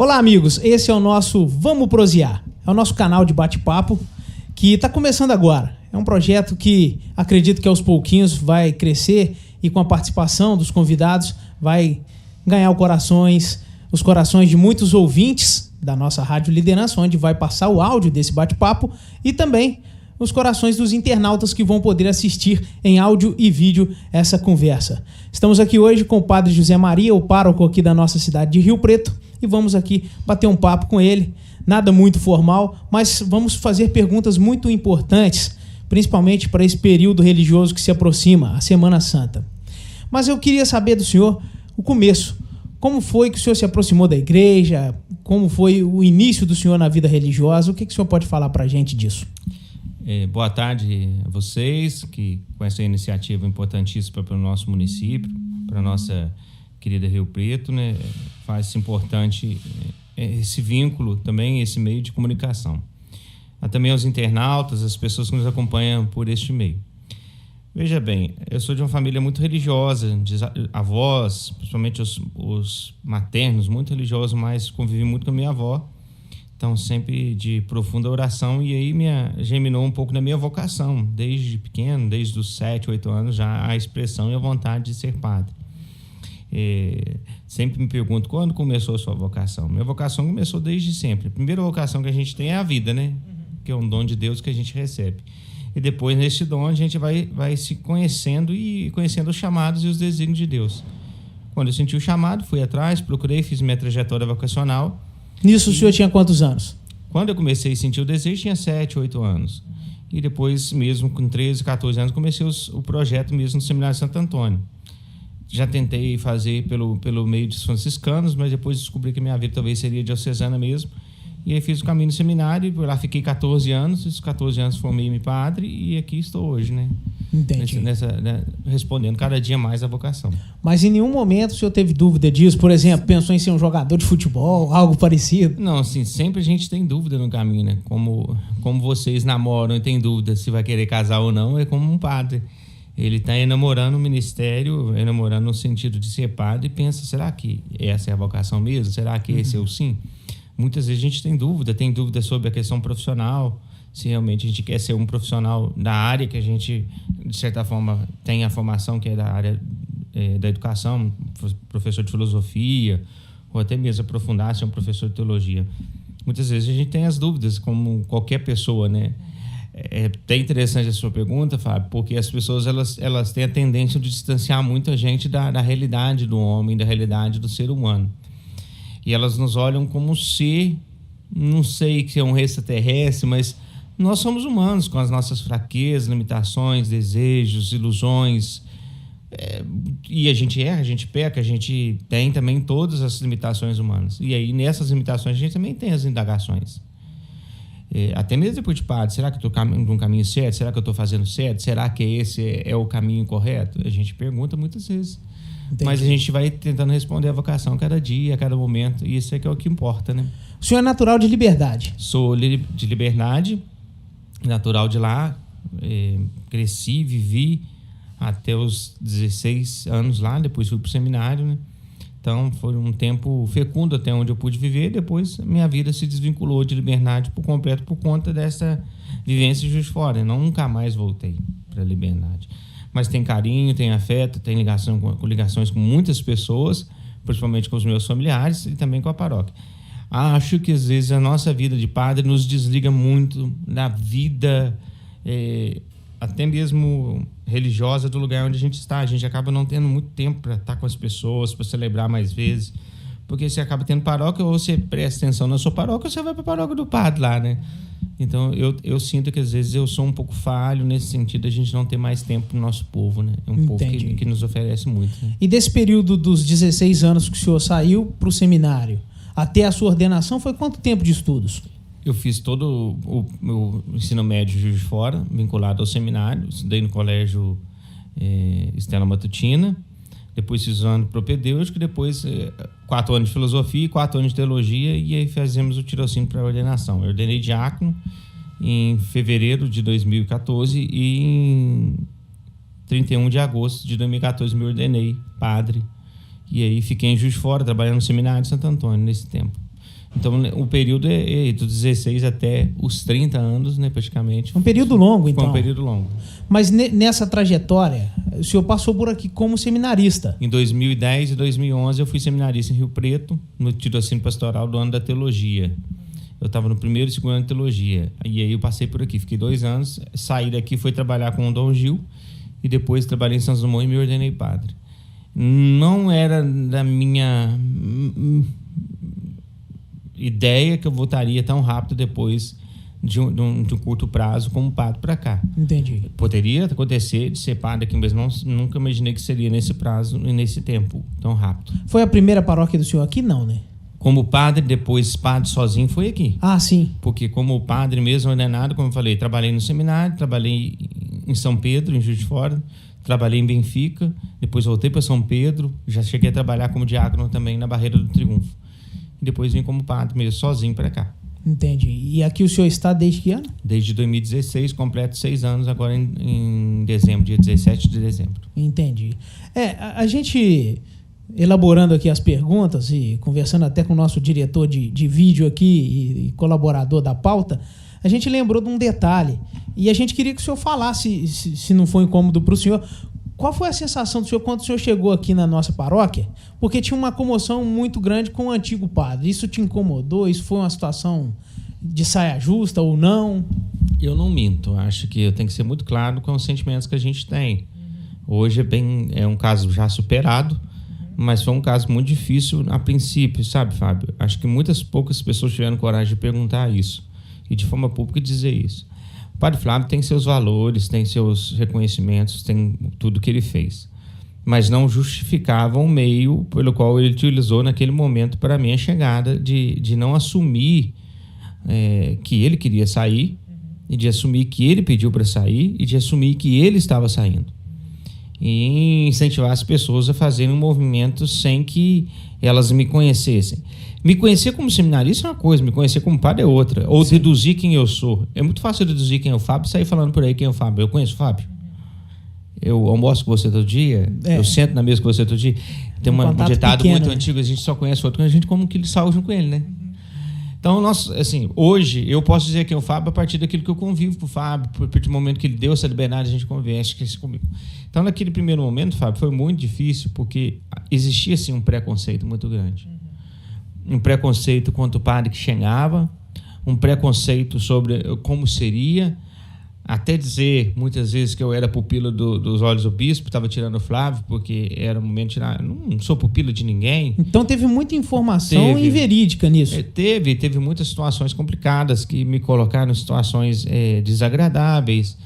Olá, amigos. Esse é o nosso Vamos Prosear. É o nosso canal de bate-papo que está começando agora. É um projeto que acredito que aos pouquinhos vai crescer e com a participação dos convidados vai ganhar os corações de muitos ouvintes da nossa Rádio Liderança, onde vai passar o áudio desse bate-papo e também os corações dos internautas que vão poder assistir em áudio e vídeo essa conversa. Estamos aqui hoje com o Padre José Maria, o pároco aqui da nossa cidade de Rio Preto, e vamos aqui bater um papo com ele. Nada muito formal, mas vamos fazer perguntas muito importantes, principalmente para esse período religioso que se aproxima, a Semana Santa. Mas eu queria saber do senhor o começo. Como foi que o senhor se aproximou da igreja? Como foi o início do senhor na vida religiosa? O que o senhor pode falar para a gente disso? Boa tarde a vocês, que com essa iniciativa importantíssima para o nosso município, para a nossa querida Rio Preto, né? Faz importante esse vínculo também, esse meio de comunicação. Há também aos internautas, as pessoas que nos acompanham por este meio. Veja bem, eu sou de uma família muito religiosa, de avós, principalmente os maternos, muito religiosos, mas convivi muito com a minha avó. Então, sempre de profunda oração, e aí germinou um pouco na minha vocação, desde pequeno, desde os 7, 8 anos, já a expressão e a vontade de ser padre. Sempre me pergunto, quando começou a sua vocação? Minha vocação começou desde sempre. A primeira vocação que a gente tem é a vida, né? Que é um dom de Deus que a gente recebe. E depois, nesse dom, a gente vai se conhecendo e conhecendo os chamados e os desígnios de Deus. Quando eu senti o chamado, fui atrás, procurei, fiz minha trajetória vocacional. Nisso o senhor tinha quantos anos? Quando eu comecei a sentir o desejo, tinha 7, 8 anos. E depois, mesmo com 13, 14 anos, comecei o projeto mesmo no Seminário Santo Antônio. Já tentei fazer pelo meio dos franciscanos, mas depois descobri que minha vida talvez seria diocesana mesmo. E aí fiz o caminho no seminário, e por lá fiquei 14 anos, esses 14 anos formei-me padre e aqui estou hoje, né? Entendi. Respondendo cada dia mais a vocação. Mas em nenhum momento o senhor teve dúvida disso? Por exemplo, pensou em ser um jogador de futebol, algo parecido? Não, assim, sempre a gente tem dúvida no caminho, né? Como vocês namoram e tem dúvida se vai querer casar ou não, é como um padre. Ele está enamorando o ministério, enamorando no sentido de ser padre, e pensa, será que essa é a vocação mesmo? Será que esse é o sim? Muitas vezes a gente tem dúvida sobre a questão profissional, se realmente a gente quer ser um profissional da área que a gente, de certa forma, tem a formação, que é da área da educação, professor de filosofia, ou até mesmo aprofundar, ser um professor de teologia. Muitas vezes a gente tem as dúvidas, como qualquer pessoa, né? É até interessante a sua pergunta, Fábio, porque as pessoas elas têm a tendência de distanciar muito a gente da realidade do homem, da realidade do ser humano. E elas nos olham como se, não sei que é um extraterrestre, mas nós somos humanos com as nossas fraquezas, limitações, desejos, ilusões. E a gente erra, a gente peca, a gente tem também todas as limitações humanas. E aí, nessas limitações, a gente também tem as indagações. Até mesmo depois de padre, será que eu estou no caminho certo? Será que eu estou fazendo certo? Será que esse é o caminho correto? A gente pergunta muitas vezes. Entendi. Mas a gente vai tentando responder a vocação a cada dia, a cada momento, e isso é que é o que importa, né? O senhor é natural de Liberdade? Sou de Liberdade, natural de lá, cresci, vivi até os 16 anos lá, depois fui para o seminário, né? Então foi um tempo fecundo até onde eu pude viver. Depois minha vida se desvinculou de Liberdade por completo por conta dessa vivência de Juiz de Fora. Eu nunca mais voltei para Liberdade. Mas tem carinho, tem afeto, tem ligações com muitas pessoas, principalmente com os meus familiares e também com a paróquia. Acho que às vezes a nossa vida de padre nos desliga muito da vida, até mesmo religiosa, do lugar onde a gente está. A gente acaba não tendo muito tempo para estar com as pessoas, para celebrar mais vezes, porque você acaba tendo paróquia, ou você presta atenção na sua paróquia, ou você vai para a paróquia do padre lá, né? Então, eu sinto que às vezes eu sou um pouco falho nesse sentido, a gente não ter mais tempo para o nosso povo, né? É um povo que nos oferece muito. Né? E desse período dos 16 anos que o senhor saiu para o seminário, até a sua ordenação, foi quanto tempo de estudos? Eu fiz todo o meu ensino médio de Juiz de Fora, vinculado ao seminário. Estudei no colégio Estela Matutina, depois fiz um ano propedêutico, depois 4 anos de filosofia e 4 anos de teologia, e aí fizemos o tirocínio para a ordenação. Eu ordenei diácono em fevereiro de 2014 e em 31 de agosto de 2014 me ordenei padre. E aí fiquei em Juiz de Fora, trabalhando no seminário de Santo Antônio nesse tempo. Então, o período é dos 16 até os 30 anos, né, praticamente. Um período longo, então. Foi um período longo. Mas nessa trajetória, o senhor passou por aqui como seminarista. Em 2010 e 2011, eu fui seminarista em Rio Preto, no tirocínio pastoral do ano da teologia. Eu estava no primeiro e segundo ano de teologia. E aí eu passei por aqui, fiquei 2 anos, saí daqui, fui trabalhar com o Dom Gil, e depois trabalhei em São Simão e me ordenei padre. Não era da minha ideia que eu voltaria tão rápido depois de um curto prazo como padre para cá. Entendi. Poderia acontecer de ser padre aqui, mas nunca imaginei que seria nesse prazo e nesse tempo tão rápido. Foi a primeira paróquia do senhor aqui? Não, né? Como padre, depois padre sozinho, foi aqui. Ah, sim. Porque como padre mesmo ordenado, como eu falei, trabalhei no seminário, trabalhei em São Pedro, em Juiz de Fora, trabalhei em Benfica, depois voltei para São Pedro, já cheguei a trabalhar como diácono também na Barreira do Triunfo. E depois vim como padre mesmo, sozinho para cá. Entendi. E aqui o senhor está desde que ano? Desde 2016, completo 6 anos, agora em dezembro, dia 17 de dezembro. Entendi. A gente, elaborando aqui as perguntas e conversando até com o nosso diretor de vídeo aqui e colaborador da pauta, a gente lembrou de um detalhe. E a gente queria que o senhor falasse, se não for incômodo para o senhor, qual foi a sensação do senhor quando o senhor chegou aqui na nossa paróquia? Porque tinha uma comoção muito grande com o antigo padre. Isso te incomodou? Isso foi uma situação de saia justa ou não? Eu não minto. Acho que eu tenho que ser muito claro com os sentimentos que a gente tem. Hoje é um caso já superado, mas foi um caso muito difícil a princípio, sabe, Fábio? Acho que poucas pessoas tiveram coragem de perguntar isso e de forma pública dizer isso. O Padre Flávio tem seus valores, tem seus reconhecimentos, tem tudo que ele fez, mas não justificava o meio pelo qual ele utilizou naquele momento para a minha chegada de não assumir que ele queria sair, e de assumir que ele pediu para sair, e de assumir que ele estava saindo, e incentivar as pessoas a fazerem um movimento sem que elas me conhecessem. Me conhecer como seminarista é uma coisa, me conhecer como padre é outra. Ou sim, deduzir quem eu sou. É muito fácil deduzir quem é o Fábio e sair falando por aí quem é o Fábio. Eu conheço o Fábio. Eu almoço com você todo dia. Eu sento na mesa com você todo dia. Tem um ditado pequeno, muito antigo, a gente só conhece o outro, a gente como que ele saiu junto com ele, né? Então, hoje, eu posso dizer quem é o Fábio a partir daquilo que eu convivo com o Fábio, a partir do momento que ele deu essa liberdade, a gente conversa comigo. Então, naquele primeiro momento, Fábio, foi muito difícil, porque existia, assim, um preconceito muito grande. Um preconceito contra o padre que chegava, um preconceito sobre como seria, até dizer, muitas vezes, que eu era pupila dos olhos do bispo, estava tirando o Flávio, porque era o momento de tirar. Não sou pupila de ninguém. Então teve muita informação inverídica nisso. Teve muitas situações complicadas que me colocaram em situações desagradáveis.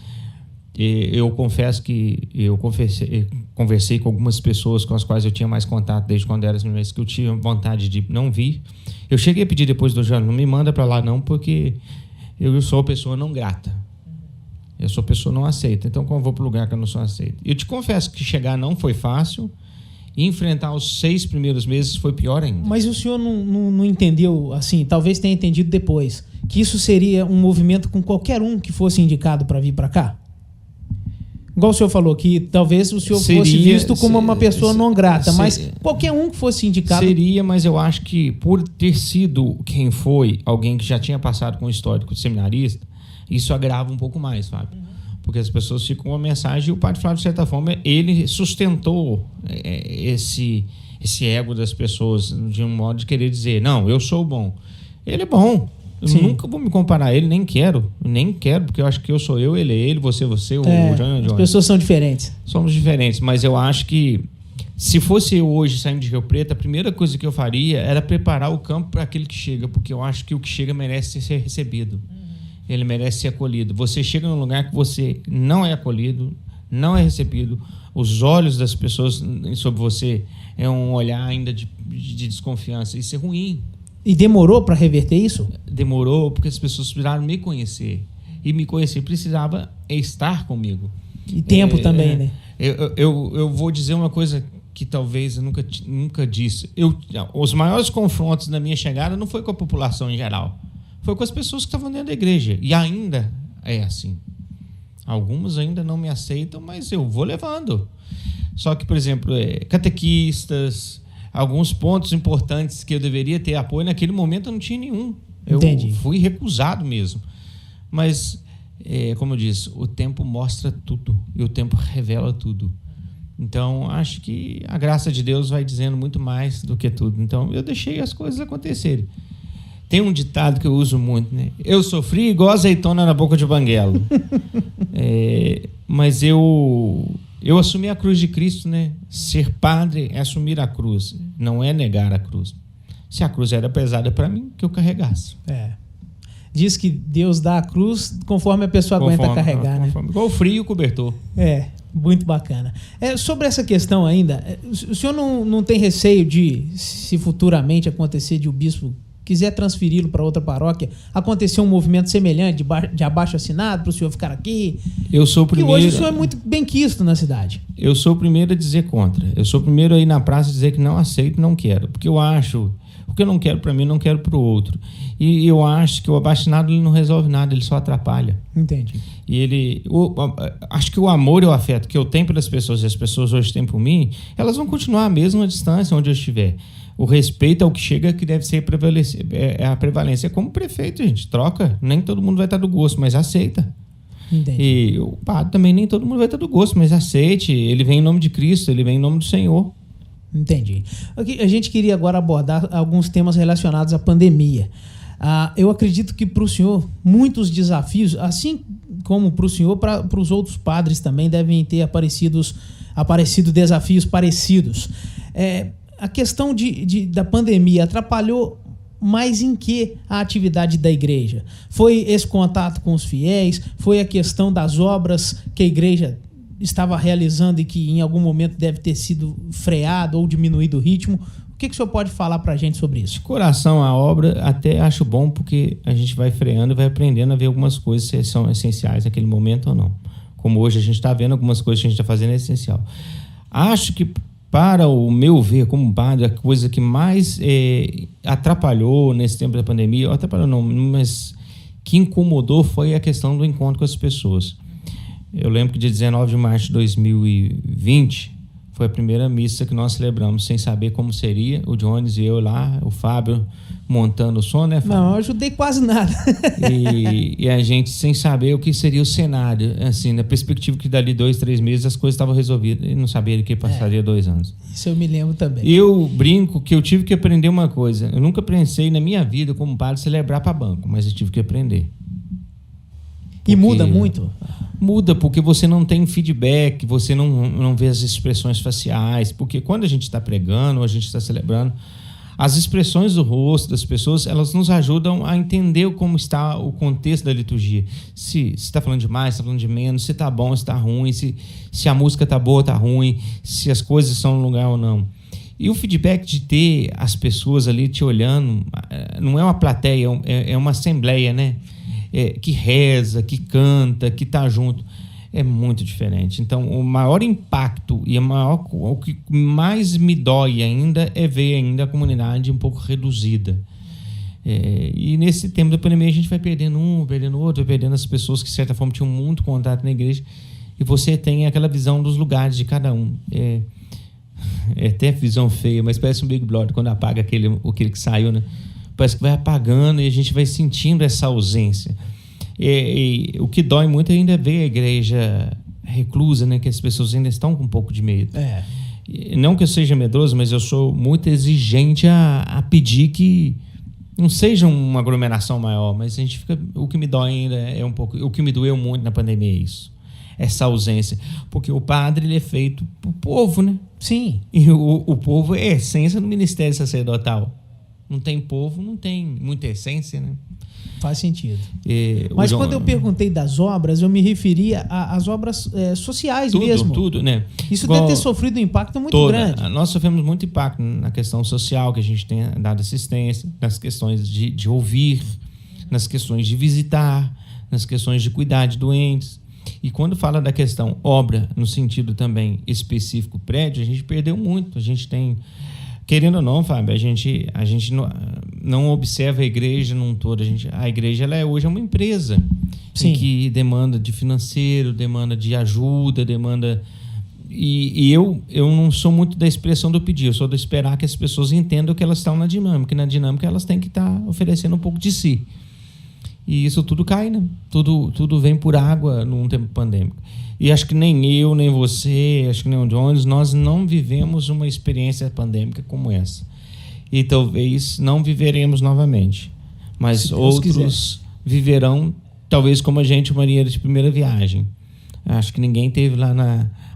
Eu confesso que eu conversei com algumas pessoas com as quais eu tinha mais contato desde quando era seminarista, que eu tinha vontade de não vir. Eu cheguei a pedir depois do João, não me manda para lá não, porque eu sou pessoa não grata. Eu sou pessoa não aceita. Então, como eu vou para o lugar que eu não sou aceito? Eu te confesso que chegar não foi fácil, e enfrentar os 6 primeiros meses foi pior ainda. Mas o senhor não entendeu, assim, talvez tenha entendido depois, que isso seria um movimento com qualquer um que fosse indicado para vir para cá? Igual o senhor falou, que talvez o senhor fosse visto como uma pessoa não grata, mas qualquer um que fosse indicado... Seria, mas eu acho que por ter sido quem foi, alguém que já tinha passado com o histórico de seminarista, isso agrava um pouco mais, Fábio. Porque as pessoas ficam com uma mensagem, e o Padre Flávio, de certa forma, ele sustentou esse ego das pessoas, de um modo de querer dizer, não, eu sou bom. Ele é bom. Eu nunca vou me comparar a ele, nem quero, porque eu acho que eu sou eu, ele é ele, você, o João. As pessoas são diferentes. Somos diferentes, mas eu acho que se fosse eu hoje saindo de Rio Preto, a primeira coisa que eu faria era preparar o campo para aquele que chega, porque eu acho que o que chega merece ser recebido. Ele merece ser acolhido. Você chega num lugar que você não é acolhido, não é recebido, os olhos das pessoas sobre você é um olhar ainda de desconfiança. Isso é ruim. E demorou para reverter isso? Demorou, porque as pessoas precisaram me conhecer. E me conhecer precisava estar comigo. E tempo também, né? Eu vou dizer uma coisa que talvez eu nunca disse. Os maiores confrontos da minha chegada não foi com a população em geral. Foi com as pessoas que estavam dentro da igreja. E ainda é assim. Alguns ainda não me aceitam, mas eu vou levando. Só que, por exemplo, catequistas, alguns pontos importantes que eu deveria ter apoio, naquele momento eu não tinha nenhum. Eu Entendi. fui recusado mesmo. Mas, como eu disse, o tempo mostra tudo e o tempo revela tudo. Então, acho que a graça de Deus vai dizendo muito mais do que tudo. Então, eu deixei as coisas acontecerem. Tem um ditado que eu uso muito, né? Eu sofri igual azeitona na boca de banguelo. Mas eu assumi a cruz de Cristo, né? Ser padre é assumir a cruz, não é negar a cruz. Se a cruz era pesada para mim, que eu carregasse. Diz que Deus dá a cruz conforme a pessoa aguenta carregar, né? Igual o frio e o cobertor. Muito bacana. Sobre essa questão ainda, o senhor não tem receio de, se futuramente acontecer de o bispo quiser transferi-lo para outra paróquia, acontecer um movimento semelhante de abaixo-assinado para o senhor ficar aqui? Eu sou o primeiro. E hoje o senhor é muito bem quisto na cidade. Eu sou o primeiro a dizer contra. Eu sou o primeiro a ir na praça e dizer que não aceito, não quero. Porque eu acho, porque eu não quero para mim, não quero para o outro. E eu acho que o abaixo-assinado ele não resolve nada, ele só atrapalha. Entendi. E acho que o amor e o afeto que eu tenho pelas pessoas e as pessoas hoje têm por mim, elas vão continuar à mesma distância onde eu estiver. O respeito ao que chega que deve ser a prevalência. Como prefeito, gente, troca. Nem todo mundo vai estar do gosto, mas aceita. Entendi. E o padre também nem todo mundo vai estar do gosto, mas aceite. Ele vem em nome de Cristo, ele vem em nome do Senhor. Entendi. A gente queria agora abordar alguns temas relacionados à pandemia. Eu acredito que para o senhor, muitos desafios, assim como para o senhor, para os outros padres também devem ter aparecido desafios parecidos. A questão da pandemia atrapalhou mais em que a atividade da igreja? Foi esse contato com os fiéis? Foi a questão das obras que a igreja estava realizando e que em algum momento deve ter sido freado ou diminuído o ritmo? O que o senhor pode falar para a gente sobre isso? De coração, a obra até acho bom, porque a gente vai freando e vai aprendendo a ver algumas coisas se são essenciais naquele momento ou não. Como hoje a gente está vendo, algumas coisas que a gente está fazendo é essencial. Acho que, para o meu ver, como padre, a coisa que mais atrapalhou nesse tempo da pandemia, atrapalhou não, mas que incomodou foi a questão do encontro com as pessoas. Eu lembro que dia 19 de março de 2020 foi a primeira missa que nós celebramos, sem saber como seria, o Jones e eu lá, o Fábio montando o som, né, Fábio? Não, eu ajudei quase nada. E a gente sem saber o que seria o cenário, assim, na perspectiva que dali 2-3 meses as coisas estavam resolvidas, e não sabia que passaria 2 anos. Isso eu me lembro também. Eu brinco que eu tive que aprender uma coisa. Eu nunca pensei na minha vida como padre celebrar para banco, mas eu tive que aprender. E muda muito? Muda, porque você não tem feedback, você não vê as expressões faciais, porque quando a gente está pregando, ou a gente está celebrando, as expressões do rosto das pessoas, elas nos ajudam a entender como está o contexto da liturgia. Se está falando de mais, se está falando de menos, se está bom, se está ruim, se a música está boa, está ruim, se as coisas estão no lugar ou não. E o feedback de ter as pessoas ali te olhando, não é uma plateia, é uma assembleia, né? Que reza, que canta, que está junto, é muito diferente. Então, o maior impacto e o que mais me dói ainda é ver ainda a comunidade um pouco reduzida. E nesse tempo da pandemia a gente vai perdendo perdendo outro, vai perdendo as pessoas que de certa forma tinham muito contato na igreja, e você tem aquela visão dos lugares de cada um. É até visão feia, mas parece um Big Brother quando apaga aquele que saiu, né? Parece que vai apagando e a gente vai sentindo essa ausência. E o que dói muito ainda é ver a igreja reclusa, né? Que as pessoas ainda estão com um pouco de medo. Não que eu seja medroso, mas eu sou muito exigente a pedir que não seja uma aglomeração maior, mas a gente fica. O que me dói ainda é um pouco. O que me doeu muito na pandemia é isso. Essa ausência. Porque o padre ele é feito pro povo, né? Sim. E o povo é a essência do ministério sacerdotal. Não tem povo, não tem muita essência, né? Faz sentido. Mas quando eu perguntei das obras, eu me referia às obras sociais mesmo. Tudo, né? Isso deve ter sofrido um impacto muito grande. Nós sofremos muito impacto na questão social, que a gente tem dado assistência, nas questões de ouvir, nas questões de visitar, nas questões de cuidar de doentes. E quando fala da questão obra, no sentido também específico prédio, a gente perdeu muito. A gente tem... Querendo ou não, Fábio, a gente não observa a igreja num todo. A igreja ela hoje é uma empresa. Sim. Que demanda de financeiro, demanda de ajuda, demanda... E eu não sou muito da expressão do pedir, eu sou de esperar que as pessoas entendam que elas estão na dinâmica. E na dinâmica elas têm que estar oferecendo um pouco de si. E isso tudo cai, né? Tudo vem por água num tempo pandêmico. E acho que nem eu, nem você, acho que nem o Jones, nós não vivemos uma experiência pandêmica como essa. E talvez não viveremos novamente. Mas outros viverão, talvez como a gente, marinheiro de primeira viagem. Acho que ninguém teve lá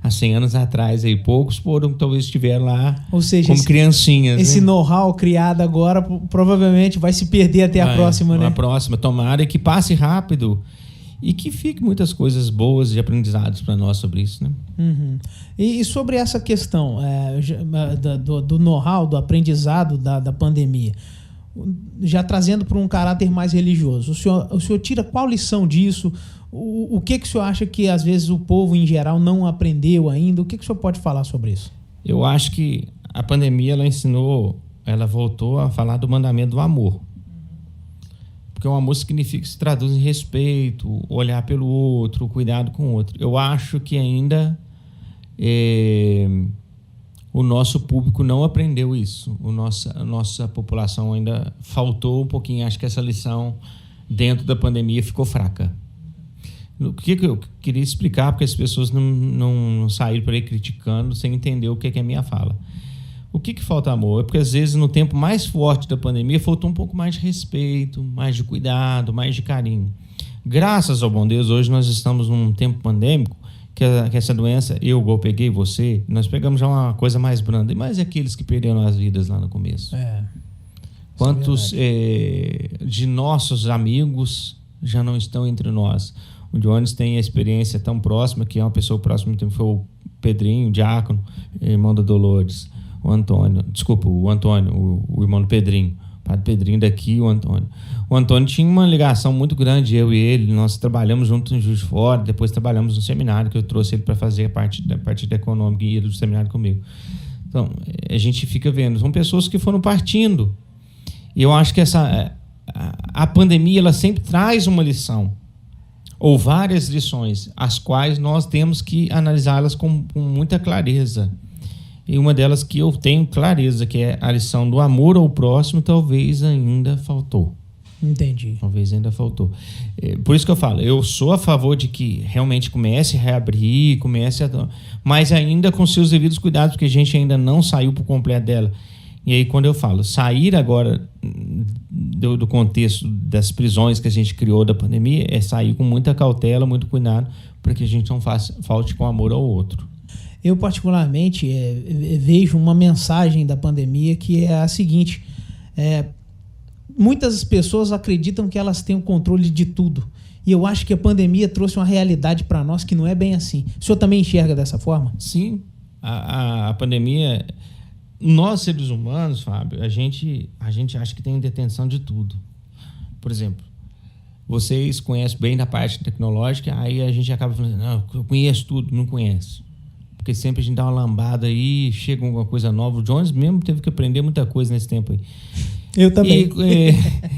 há 100 anos atrás. Aí, poucos foram, talvez estiveram lá. Ou seja, como criancinhas. Esse né? know-how criado agora provavelmente vai se perder até a próxima, né? A próxima, tomara que passe rápido e que fique muitas coisas boas e aprendizados para nós sobre isso, né? Uhum. E sobre essa questão do know-how, do aprendizado da pandemia, já trazendo para um caráter mais religioso, o senhor tira qual lição disso? O que o senhor acha que às vezes o povo em geral não aprendeu ainda? O que o senhor pode falar sobre isso? Eu acho que a pandemia ela voltou a falar do mandamento do amor. Porque o amor significa, se traduz em respeito, olhar pelo outro, cuidado com o outro. Eu acho que ainda o nosso público não aprendeu isso. A nossa população ainda faltou um pouquinho. Acho que essa lição dentro da pandemia ficou fraca. O que eu queria explicar, porque as pessoas não saíram por aí criticando sem entender o que é a minha fala. O que falta amor? É porque às vezes no tempo mais forte da pandemia faltou um pouco mais de respeito, mais de cuidado, mais de carinho. Graças ao bom Deus, hoje nós estamos num tempo pandêmico que essa doença, eu peguei, você, nós pegamos já uma coisa mais branda. Mas e aqueles que perderam as vidas lá no começo? Quantos de nossos amigos já não estão entre nós? O Jones tem a experiência tão próxima, que é uma pessoa próxima, foi o Pedrinho, o diácono, irmão da Dolores, o Antônio, o irmão do Pedrinho, o padre Pedrinho daqui, o Antônio. O Antônio tinha uma ligação muito grande, eu e ele, nós trabalhamos juntos em Juiz de Fora, depois trabalhamos no seminário, que eu trouxe ele para fazer a parte da econômica e ele do seminário comigo. Então, a gente fica vendo, são pessoas que foram partindo. E eu acho que a pandemia, ela sempre traz uma lição, ou várias lições, as quais nós temos que analisá-las com muita clareza. E uma delas que eu tenho clareza, que é a lição do amor ao próximo, talvez ainda faltou. Entendi. Talvez ainda faltou. Por isso que eu falo, eu sou a favor de que realmente comece a reabrir, mas ainda com seus devidos cuidados, porque a gente ainda não saiu por completo dela. E aí, quando eu falo sair agora do contexto das prisões que a gente criou da pandemia, é sair com muita cautela, muito cuidado, para que a gente não falte com amor ao outro. Eu, particularmente, vejo uma mensagem da pandemia que é a seguinte: muitas pessoas acreditam que elas têm o controle de tudo. E eu acho que a pandemia trouxe uma realidade para nós que não é bem assim. O senhor também enxerga dessa forma? Sim. A pandemia... Nós, seres humanos, Fábio, a gente acha que tem detenção de tudo. Por exemplo, vocês conhecem bem da parte tecnológica, aí a gente acaba falando, não, eu conheço tudo, não conhece. Porque sempre a gente dá uma lambada aí, chega alguma coisa nova. O Jones mesmo teve que aprender muita coisa nesse tempo aí. Eu também.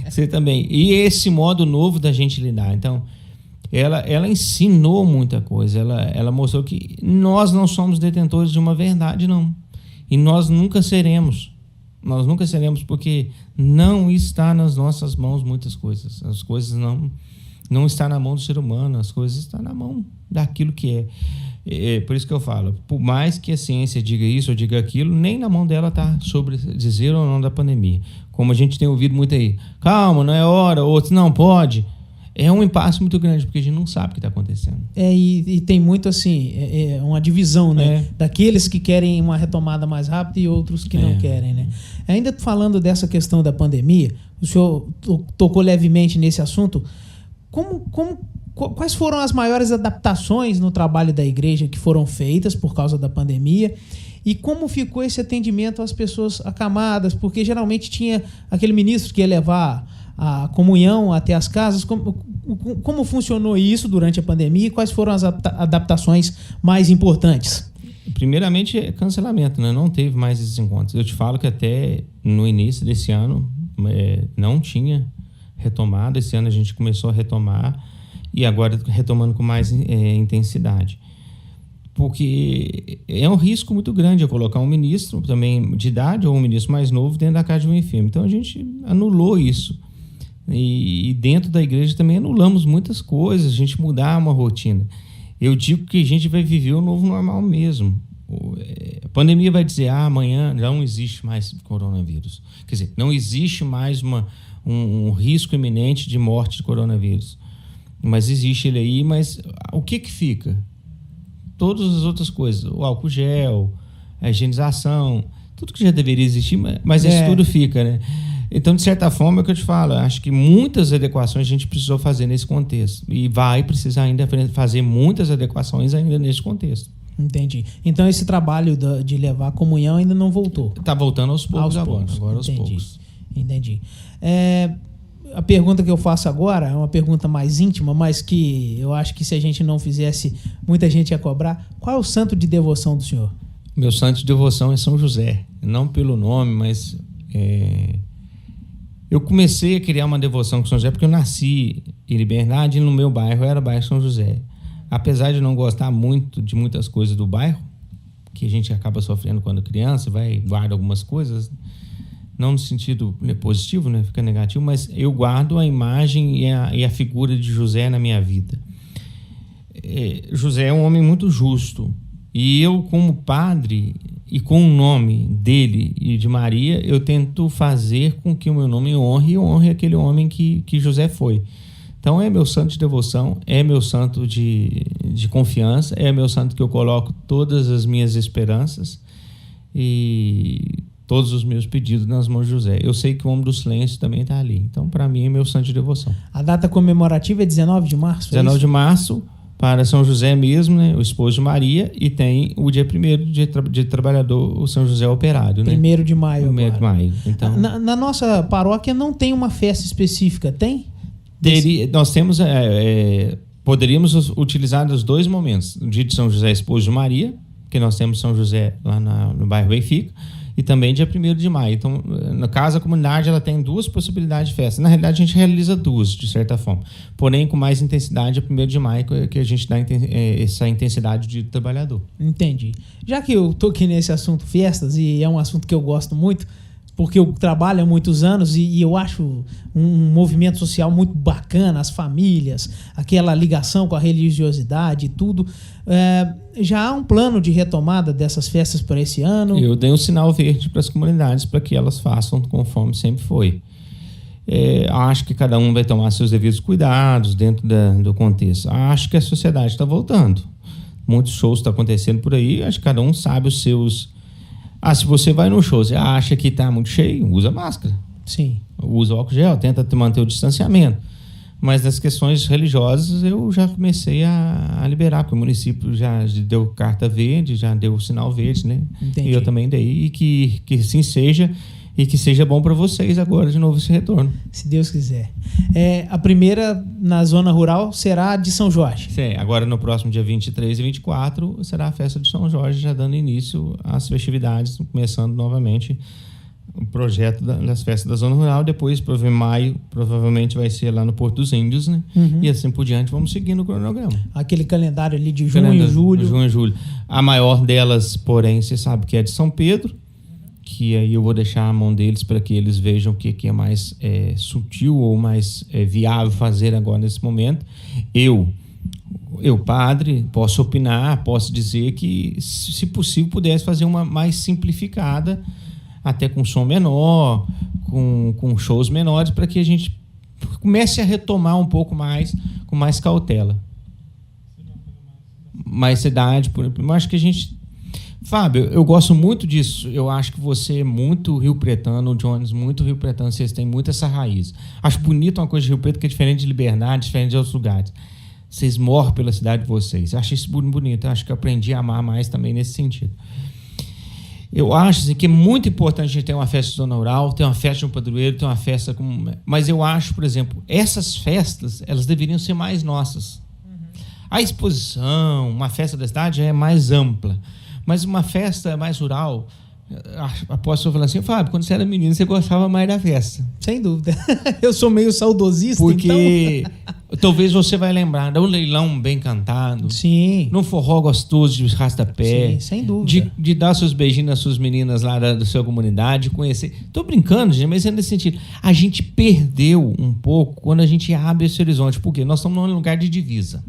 Você também. E esse modo novo da gente lidar. Então, ela ensinou muita coisa. Ela mostrou que nós não somos detentores de uma verdade, não. E nós nunca seremos. Nós nunca seremos, porque não está nas nossas mãos muitas coisas. As coisas não estão na mão do ser humano, as coisas estão na mão daquilo que é. Por isso que eu falo, por mais que a ciência diga isso ou diga aquilo, nem na mão dela está sobre dizer ou não da pandemia. Como a gente tem ouvido muito aí, calma, não é hora, outros não pode. É um impasse muito grande, porque a gente não sabe o que está acontecendo. E tem muito assim, uma divisão, né? Daqueles que querem uma retomada mais rápida e outros que não querem, né? Ainda falando dessa questão da pandemia, o senhor tocou levemente nesse assunto. Quais foram as maiores adaptações no trabalho da igreja que foram feitas por causa da pandemia? E como ficou esse atendimento às pessoas acamadas? Porque geralmente tinha aquele ministro que ia levar a comunhão até as casas. Como funcionou isso durante a pandemia e quais foram as adaptações mais importantes? Primeiramente, cancelamento, né? Não teve mais esses encontros. Eu te falo que até no início desse ano não tinha retomado. Esse ano a gente começou a retomar e agora retomando com mais intensidade. porque é um risco muito grande eu colocar um ministro também de idade ou um ministro mais novo dentro da casa de um enfermo. Então a gente anulou isso. E dentro da igreja também anulamos muitas coisas, a gente mudar uma rotina. Eu digo que a gente vai viver o novo normal mesmo. A pandemia vai dizer, amanhã não existe mais coronavírus. Quer dizer, não existe mais um risco iminente de morte de coronavírus. Mas existe ele aí, mas o que fica? Todas as outras coisas, o álcool gel, a higienização, tudo que já deveria existir, mas isso tudo fica, né? Então, de certa forma, é o que eu te falo, acho que muitas adequações a gente precisou fazer nesse contexto. E vai precisar ainda fazer muitas adequações ainda nesse contexto. Entendi. Então, esse trabalho de levar a comunhão ainda não voltou? Está voltando aos poucos agora aos poucos. Entendi. A pergunta que eu faço agora é uma pergunta mais íntima, mas que eu acho que se a gente não fizesse, muita gente ia cobrar. Qual é o santo de devoção do senhor? Meu santo de devoção é São José. Não pelo nome, mas... Eu comecei a criar uma devoção com São José porque eu nasci em Liberdade e no meu bairro era o bairro São José. Apesar de não gostar muito de muitas coisas do bairro, que a gente acaba sofrendo quando criança, guarda algumas coisas, não no sentido positivo, né, fica negativo, mas eu guardo a imagem e a figura de José na minha vida. José é um homem muito justo e eu, como padre... E com o nome dele e de Maria, eu tento fazer com que o meu nome honre aquele homem que José foi. Então é meu santo de devoção, é meu santo de confiança, é meu santo que eu coloco todas as minhas esperanças e todos os meus pedidos nas mãos de José. Eu sei que o homem do silêncio também está ali. Então, para mim, é meu santo de devoção. A data comemorativa é 19 de março? 19 de março. Para São José mesmo, né, o esposo de Maria, e tem o dia 1º de trabalhador, o São José Operário. 1º de maio. 1º de maio. Então, na nossa paróquia não tem uma festa específica, tem? Nós temos, poderíamos utilizar os dois momentos. O dia de São José, esposo de Maria, que nós temos São José lá no bairro Benfica, e também dia 1º de maio. Então, no caso, a comunidade ela tem duas possibilidades de festa. Na realidade, a gente realiza duas, de certa forma. Porém, com mais intensidade, é 1º de maio que a gente dá essa intensidade de trabalhador. Entendi. Já que eu tô aqui nesse assunto festas, e é um assunto que eu gosto muito, porque eu trabalho há muitos anos e eu acho um movimento social muito bacana, as famílias, aquela ligação com a religiosidade e tudo. Já há um plano de retomada dessas festas para esse ano? Eu dei um sinal verde para as comunidades para que elas façam conforme sempre foi. Acho que cada um vai tomar seus devidos cuidados dentro do contexto. Acho que a sociedade está voltando. Muitos shows estão acontecendo por aí, acho que cada um sabe os seus... se você vai no show, você acha que está muito cheio, usa máscara. Sim. Usa álcool gel, tenta manter o distanciamento. Mas nas questões religiosas eu já comecei a liberar, porque o município já deu carta verde, já deu sinal verde, né? Entendi. E eu também dei, e que sim seja, e que seja bom para vocês agora de novo esse retorno. Se Deus quiser. A primeira na zona rural será de São Jorge. Sim, agora no próximo dia 23 e 24 será a festa de São Jorge, já dando início às festividades, começando novamente o projeto das festas da zona rural. Depois, maio, provavelmente vai ser lá no Porto dos Índios, né? Uhum. E assim por diante, vamos seguindo o cronograma. Aquele calendário ali de junho, julho. Junho e julho. A maior delas, porém, você sabe que é de São Pedro, que aí eu vou deixar a mão deles para que eles vejam o que é mais sutil ou mais viável fazer agora nesse momento. Eu, padre, posso opinar, posso dizer que, se possível, pudesse fazer uma mais simplificada, até com som menor, com shows menores, para que a gente comece a retomar um pouco mais, com mais cautela. Mais cidade, eu acho que a gente... Fábio, eu gosto muito disso. Eu acho que você é muito rio-pretano, o Jones, muito rio-pretano, vocês têm muito essa raiz. Acho bonito uma coisa de Rio Preto que é diferente de Liberdade, diferente de outros lugares. Vocês morrem pela cidade de vocês. Eu acho isso bonito. Eu acho que eu aprendi a amar mais também nesse sentido. Eu acho assim, que é muito importante a gente ter uma festa de zona rural, ter uma festa de um padroeiro, ter uma festa com... Mas eu acho, por exemplo, essas festas, elas deveriam ser mais nossas. A exposição, uma festa da cidade é mais ampla. Mas uma festa mais rural, após eu falar assim, Fábio, quando você era menino, você gostava mais da festa. Sem dúvida. Eu sou meio saudosista, porque Talvez você vai lembrar do leilão bem cantado. Sim. Num forró gostoso de rastapé. Sim, sem dúvida. De dar seus beijinhos nas suas meninas lá da sua comunidade, conhecer. Tô brincando, gente, mas é nesse sentido. A gente perdeu um pouco quando a gente abre esse horizonte. Por quê? Nós estamos num lugar de divisa.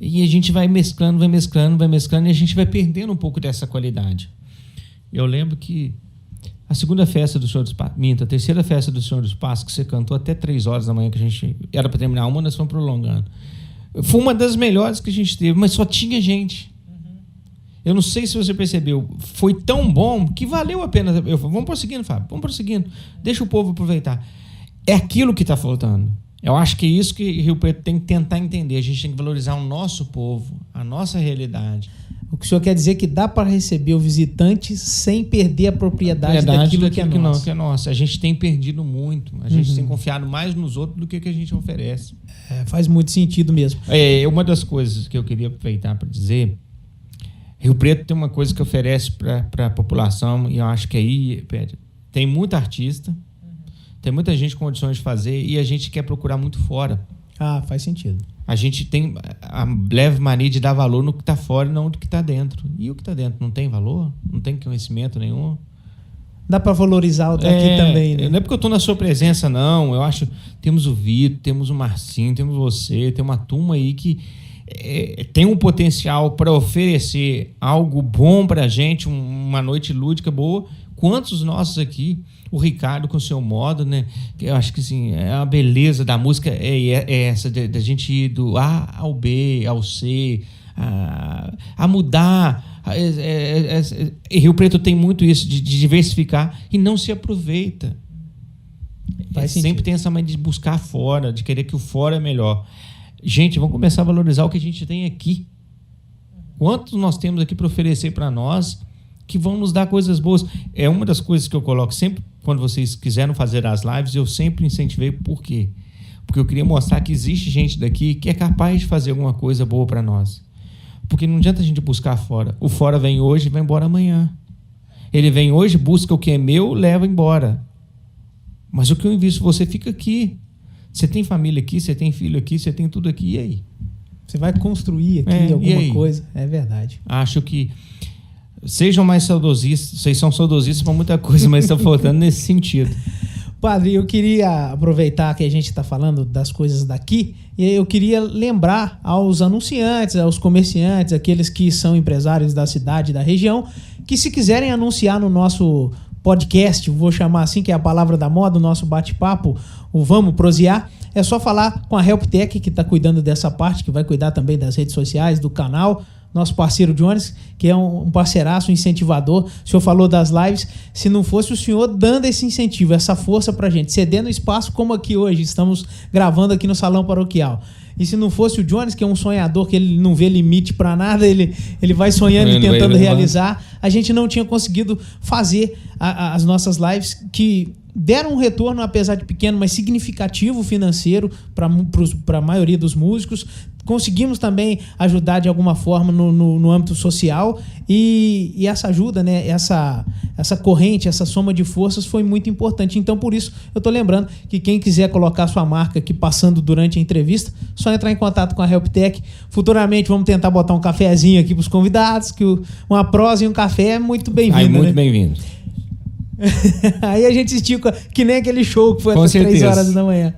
E a gente vai mesclando, e a gente vai perdendo um pouco dessa qualidade. Eu lembro que a segunda festa do Senhor dos Passos, a terceira festa do Senhor dos Passos, que você cantou até 3 horas da manhã, que a gente era para terminar uma, nós fomos prolongando. Foi uma das melhores que a gente teve, mas só tinha gente. Eu não sei se você percebeu, foi tão bom que valeu a pena. Vamos prosseguindo, Fábio, vamos prosseguindo. Deixa o povo aproveitar. É aquilo que está faltando. Eu acho que é isso que Rio Preto tem que tentar entender. A gente tem que valorizar o nosso povo, a nossa realidade. O que o senhor quer dizer é que dá para receber o visitante sem perder a propriedade daquilo que é nosso. Que é nosso. A gente tem perdido muito. A gente tem confiado mais nos outros do que a gente oferece. Faz muito sentido mesmo. Uma das coisas que eu queria aproveitar para dizer, Rio Preto tem uma coisa que oferece para a população, e eu acho que aí, Pedro, tem muito artista, tem muita gente com condições de fazer, e a gente quer procurar muito fora. Faz sentido. A gente tem a leve mania de dar valor no que está fora e não no que está dentro. E o que está dentro não tem valor? Não tem conhecimento nenhum? Dá para valorizar o daqui também, né? Não é porque eu estou na sua presença, não. Eu acho temos o Vitor, temos o Marcinho, temos você, tem uma turma aí que tem um potencial para oferecer algo bom para a gente, uma noite lúdica boa. Quantos nossos aqui, o Ricardo com o seu modo, né? Eu acho que assim, a beleza da música é essa, da gente ir do A ao B, ao C, a mudar. Rio Preto tem muito isso, de diversificar, e não se aproveita. Sempre tem essa mania de buscar fora, de querer que o fora é melhor. Gente, vamos começar a valorizar o que a gente tem aqui. Quantos nós temos aqui para oferecer para nós, que vão nos dar coisas boas. É uma das coisas que eu coloco sempre, quando vocês quiseram fazer as lives, eu sempre incentivei. Por quê? Porque eu queria mostrar que existe gente daqui que é capaz de fazer alguma coisa boa para nós. Porque não adianta a gente buscar fora. O fora vem hoje e vai embora amanhã. Ele vem hoje, busca o que é meu, leva embora. Mas o que eu invisto, você fica aqui. Você tem família aqui, você tem filho aqui, você tem tudo aqui, e aí? Você vai construir aqui alguma coisa. É verdade. Acho que sejam mais saudosistas. Vocês são saudosistas para muita coisa, mas estão faltando nesse sentido. Padre, eu queria aproveitar que a gente está falando das coisas daqui, e eu queria lembrar aos anunciantes, aos comerciantes, aqueles que são empresários da cidade, da região, que se quiserem anunciar no nosso podcast, vou chamar assim, que é a palavra da moda, o nosso bate-papo, o Vamos Prosear, é só falar com a HelpTech, que está cuidando dessa parte, que vai cuidar também das redes sociais, do canal, nosso parceiro Jones, que é um parceiraço, um incentivador. O senhor falou das lives, se não fosse o senhor dando esse incentivo, essa força pra gente, cedendo espaço como aqui hoje, estamos gravando aqui no Salão Paroquial. E se não fosse o Jones, que é um sonhador, que ele não vê limite pra nada, ele vai sonhando e tentando realizar, a gente não tinha conseguido fazer as nossas lives que deram um retorno, apesar de pequeno, mas significativo financeiro para a maioria dos músicos. Conseguimos também ajudar de alguma forma no âmbito social, e essa ajuda, né, essa corrente, essa soma de forças foi muito importante. Então, por isso, eu estou lembrando que quem quiser colocar sua marca aqui passando durante a entrevista, só entrar em contato com a HelpTech. Futuramente vamos tentar botar um cafezinho aqui para os convidados, que uma prosa e um café é muito bem-vindo. Muito bem-vindo. Aí a gente estica, que nem aquele show que foi às 3 horas da manhã.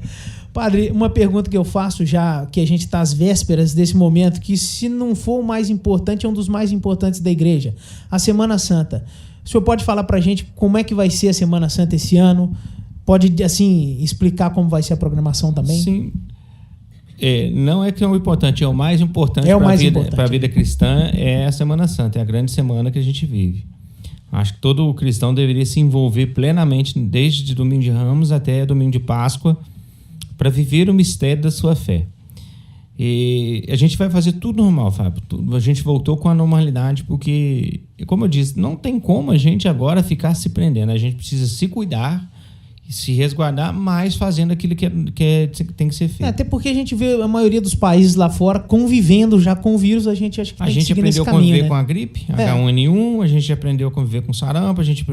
Padre, uma pergunta que eu faço já, que a gente está às vésperas desse momento, que se não for o mais importante, é um dos mais importantes da igreja, a Semana Santa. O senhor pode falar pra gente como é que vai ser a Semana Santa esse ano? Pode, assim, explicar como vai ser a programação também? Sim. Não é que é o importante, é o mais importante para a vida cristã, é a Semana Santa, é a grande semana que a gente vive. Acho que todo cristão deveria se envolver plenamente, desde Domingo de Ramos até Domingo de Páscoa, para viver o mistério da sua fé. E a gente vai fazer tudo normal, Fábio. A gente voltou com a normalidade, porque, como eu disse, não tem como a gente agora ficar se prendendo. A gente precisa se cuidar e se resguardar, mas fazendo aquilo que tem que ser feito. Até porque a gente vê a maioria dos países lá fora convivendo já com o vírus, a gente acha que a gente aprendeu a conviver com a gripe, H1N1, a gente aprendeu a conviver com sarampo, a gente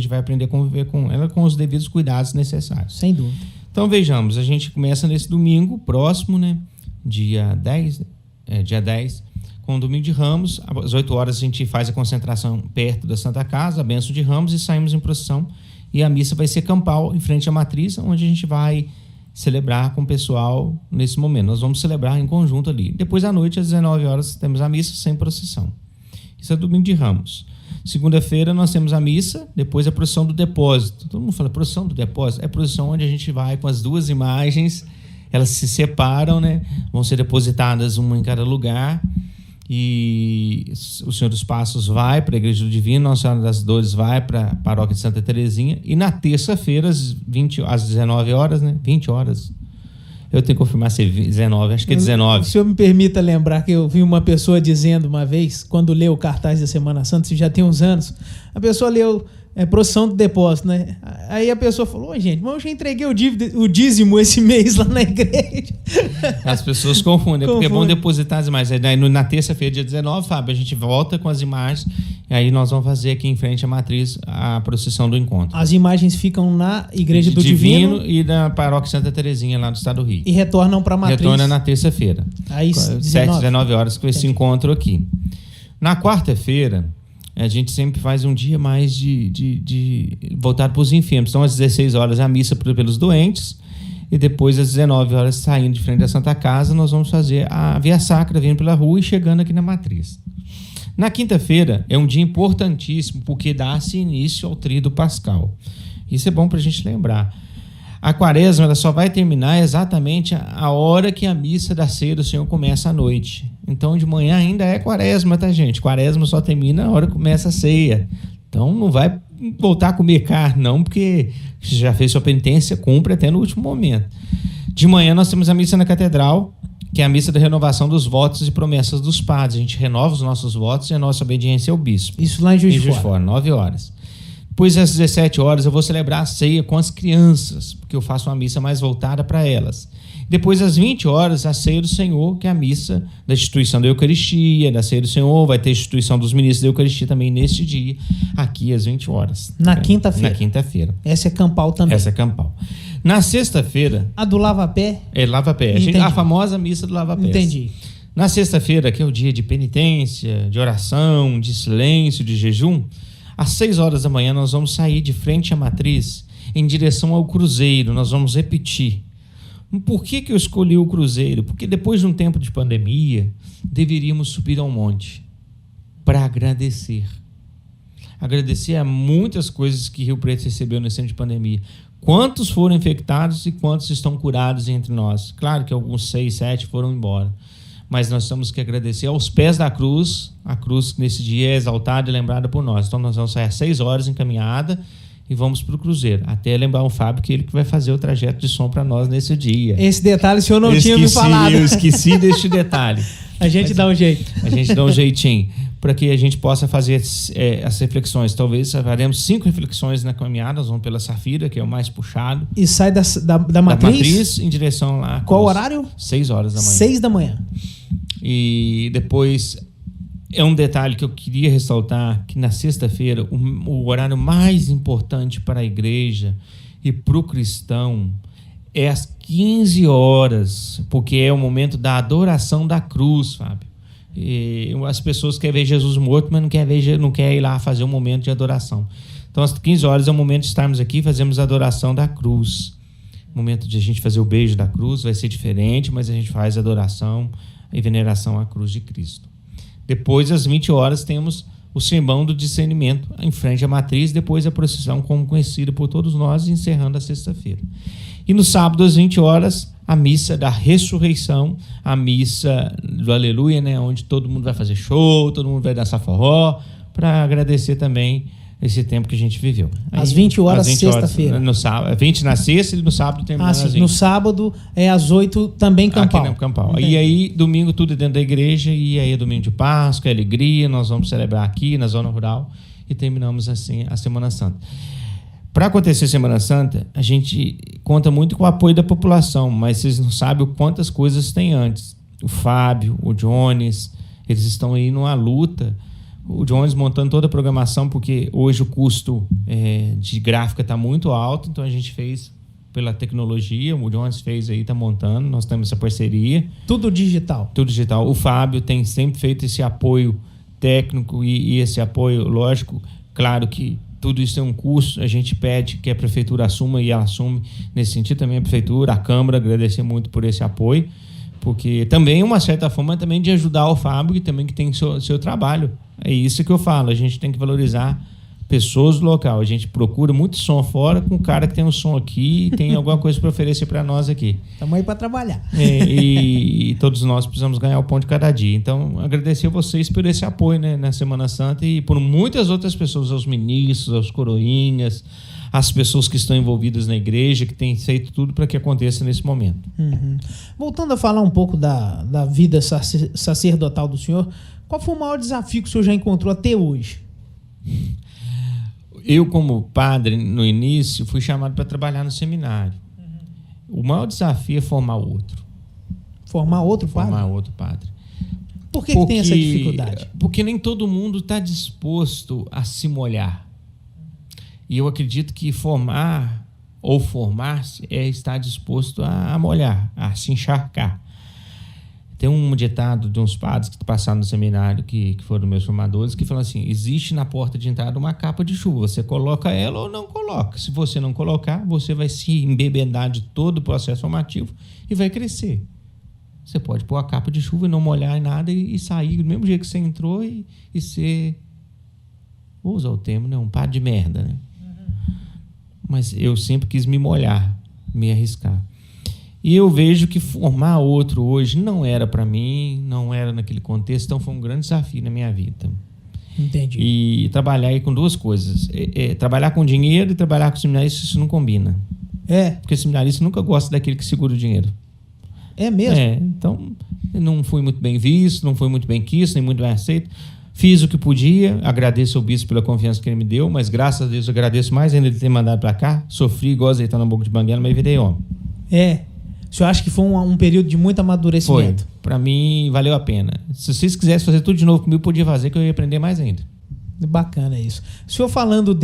vai aprender a conviver com ela com os devidos cuidados necessários. Sem dúvida. Então vejamos, a gente começa nesse domingo próximo, né? Dia 10, com o domingo de Ramos. Às 8 horas a gente faz a concentração perto da Santa Casa, a bênção de Ramos, e saímos em procissão. E a missa vai ser campal, em frente à matriz, onde a gente vai celebrar com o pessoal nesse momento. Nós vamos celebrar em conjunto ali. Depois à noite, às 19 horas, temos a missa sem procissão. Isso é domingo de Ramos. Segunda-feira nós temos a missa, depois a procissão do depósito. Todo mundo fala, procissão do depósito? É a procissão onde a gente vai com as duas imagens, elas se separam, né? Vão ser depositadas uma em cada lugar. E o Senhor dos Passos vai para a Igreja do Divino, Nossa Senhora das Dores vai para a Paróquia de Santa Terezinha, e na terça-feira, às 19 horas, né? 20 horas. Eu tenho que confirmar se é 19, acho que é 19. O senhor me permita lembrar que eu vi uma pessoa dizendo uma vez, quando leu o cartaz da Semana Santa, isso já tem uns anos, a pessoa leu procissão do depósito, né? Aí a pessoa falou, gente, mas eu já entreguei o dízimo esse mês lá na igreja. As pessoas confundem, porque é bom depositar as imagens. Na terça-feira, dia 19, Fábio, a gente volta com as imagens, e aí nós vamos fazer aqui em frente à matriz a procissão do encontro. As imagens ficam na Igreja do Divino e na Paróquia Santa Terezinha, lá do estado do Rio. E retornam para a matriz. Retorna na terça-feira. Aí, 19 horas com esse encontro aqui. Na quarta-feira, a gente sempre faz um dia mais de voltado para os enfermos. Então, às 16 horas, a missa pelos doentes. E depois, às 19 horas, saindo de frente da Santa Casa, nós vamos fazer a Via Sacra, vindo pela rua e chegando aqui na matriz. Na quinta-feira, é um dia importantíssimo, porque dá-se início ao Tríduo Pascal. Isso é bom para a gente lembrar. A quaresma ela só vai terminar exatamente a hora que a missa da ceia do Senhor começa à noite. Então, de manhã ainda é quaresma, tá, gente? Quaresma só termina a hora que começa a ceia. Então, não vai voltar a comer carne, não, porque você já fez sua penitência, cumpre até no último momento. De manhã, nós temos a missa na catedral, que é a missa da renovação dos votos e promessas dos padres. A gente renova os nossos votos e a nossa obediência ao bispo. Isso lá em Juiz de Fora. 9 horas. Depois, às 17 horas, eu vou celebrar a ceia com as crianças, porque eu faço uma missa mais voltada para elas. Depois, às 20 horas, a ceia do Senhor, que é a missa da instituição da Eucaristia, da ceia do Senhor. Vai ter a instituição dos ministros da Eucaristia também neste dia, aqui às 20 horas. Na quinta-feira. Na quinta-feira. Essa é campal também. Essa é campal. Na sexta-feira... A do lava-pé? É lava-pé. A famosa missa do lava-pé. Entendi. Na sexta-feira, que é o dia de penitência, de oração, de silêncio, de jejum, às 6 horas da manhã nós vamos sair de frente à matriz em direção ao cruzeiro. Nós vamos repetir. Por que eu escolhi o cruzeiro? Porque depois de um tempo de pandemia, deveríamos subir ao monte para agradecer. Agradecer a muitas coisas que Rio Preto recebeu nesse tempo de pandemia. Quantos foram infectados e quantos estão curados entre nós? Claro que alguns 6, 7 foram embora. Mas nós temos que agradecer aos pés da cruz. A cruz nesse dia é exaltada e lembrada por nós. Então nós vamos sair às 6 horas em caminhada e vamos para o cruzeiro. Até lembrar o Fábio que ele que vai fazer o trajeto de som para nós nesse dia. Esse detalhe o senhor não tinha me falado. Eu esqueci deste detalhe. A gente dá um jeito. A gente dá um jeitinho para que a gente possa fazer as reflexões. Talvez faremos 5 reflexões na caminhada. Nós vamos pela Safira, que é o mais puxado. E sai da matriz? Da matriz em direção lá. Qual horário? 6 horas da manhã. 6 da manhã. E depois, é um detalhe que eu queria ressaltar, que na sexta-feira, o horário mais importante para a igreja e para o cristão é às 15 horas, porque é o momento da adoração da cruz, Fábio. E as pessoas querem ver Jesus morto, mas não quer ir lá fazer um momento de adoração. Então, às 15 horas é o momento de estarmos aqui, fazemos a adoração da cruz. O momento de a gente fazer o beijo da cruz vai ser diferente, mas a gente faz a adoração e veneração à cruz de Cristo. Depois, às 20 horas, temos o sermão do discernimento em frente à matriz, depois a procissão como conhecida por todos nós, encerrando a sexta-feira. E no sábado, às 20 horas, a missa da ressurreição, a missa do Aleluia, né, onde todo mundo vai fazer show, todo mundo vai dançar forró, para agradecer também esse tempo que a gente viveu. Às 20 horas, sexta-feira. No sábado, 20 na sexta e no sábado terminando às 20. No sábado é às 8 também campal. Aqui no campal. E aí, domingo tudo dentro da igreja, e aí é domingo de Páscoa, é alegria, nós vamos celebrar aqui na zona rural e terminamos assim a Semana Santa. Para acontecer a Semana Santa, a gente conta muito com o apoio da população, mas vocês não sabem quantas coisas tem antes. O Fábio, o Jones, eles estão aí numa luta. O Jones montando toda a programação, porque hoje o custo de gráfica está muito alto, então a gente fez pela tecnologia. O Jones fez aí, está montando, nós temos essa parceria. Tudo digital. Tudo digital. O Fábio tem sempre feito esse apoio técnico e esse apoio, lógico, claro que tudo isso tem um custo, a gente pede que a prefeitura assuma e ela assume nesse sentido também a prefeitura, a Câmara, agradecer muito por esse apoio, porque também uma certa forma também de ajudar o Fábio, que também que tem seu trabalho. É isso que eu falo, a gente tem que valorizar pessoas do local. A gente procura muito som fora com o cara que tem um som aqui e tem alguma coisa para oferecer para nós aqui. Estamos aí para trabalhar. E todos nós precisamos ganhar o pão de cada dia. Então, agradecer a vocês por esse apoio, né, na Semana Santa e por muitas outras pessoas, aos ministros, aos coroinhas, as pessoas que estão envolvidas na igreja, que têm feito tudo para que aconteça nesse momento. Uhum. Voltando a falar um pouco da vida sacerdotal do senhor, qual foi o maior desafio que o senhor já encontrou até hoje? Eu, como padre, no início, fui chamado para trabalhar no seminário. O maior desafio é formar outro. Formar outro padre? Formar outro padre. Por que tem essa dificuldade? Porque nem todo mundo está disposto a se molhar. E eu acredito que formar ou formar-se é estar disposto a molhar, a se encharcar. Tem um ditado de uns padres que passaram no seminário, que foram meus formadores, que falam assim: existe na porta de entrada uma capa de chuva, você coloca ela ou não coloca. Se você não colocar, você vai se embebedar de todo o processo formativo e vai crescer. Você pode pôr a capa de chuva e não molhar em nada e sair do mesmo jeito que você entrou e ser, vou usar o termo, né? Um padre de merda, né? Mas eu sempre quis me molhar, me arriscar. E eu vejo que formar outro hoje não era para mim, não era naquele contexto, então foi um grande desafio na minha vida. Entendi. E trabalhar aí com duas coisas. Trabalhar com dinheiro e trabalhar com seminarista, isso não combina. Porque o seminarista nunca gosta daquele que segura o dinheiro. É mesmo? Então, não fui muito bem visto, não fui muito bem quisto, nem muito bem aceito. Fiz o que podia, agradeço ao bispo pela confiança que ele me deu, mas graças a Deus eu agradeço mais ainda de ter mandado para cá. Sofri igual azeitona na boca de banguela, mas virei homem. O senhor acha que foi um período de muito amadurecimento? Foi. Para mim, valeu a pena. Se vocês quisessem fazer tudo de novo comigo, podia fazer, que eu ia aprender mais ainda. Bacana isso. O senhor falando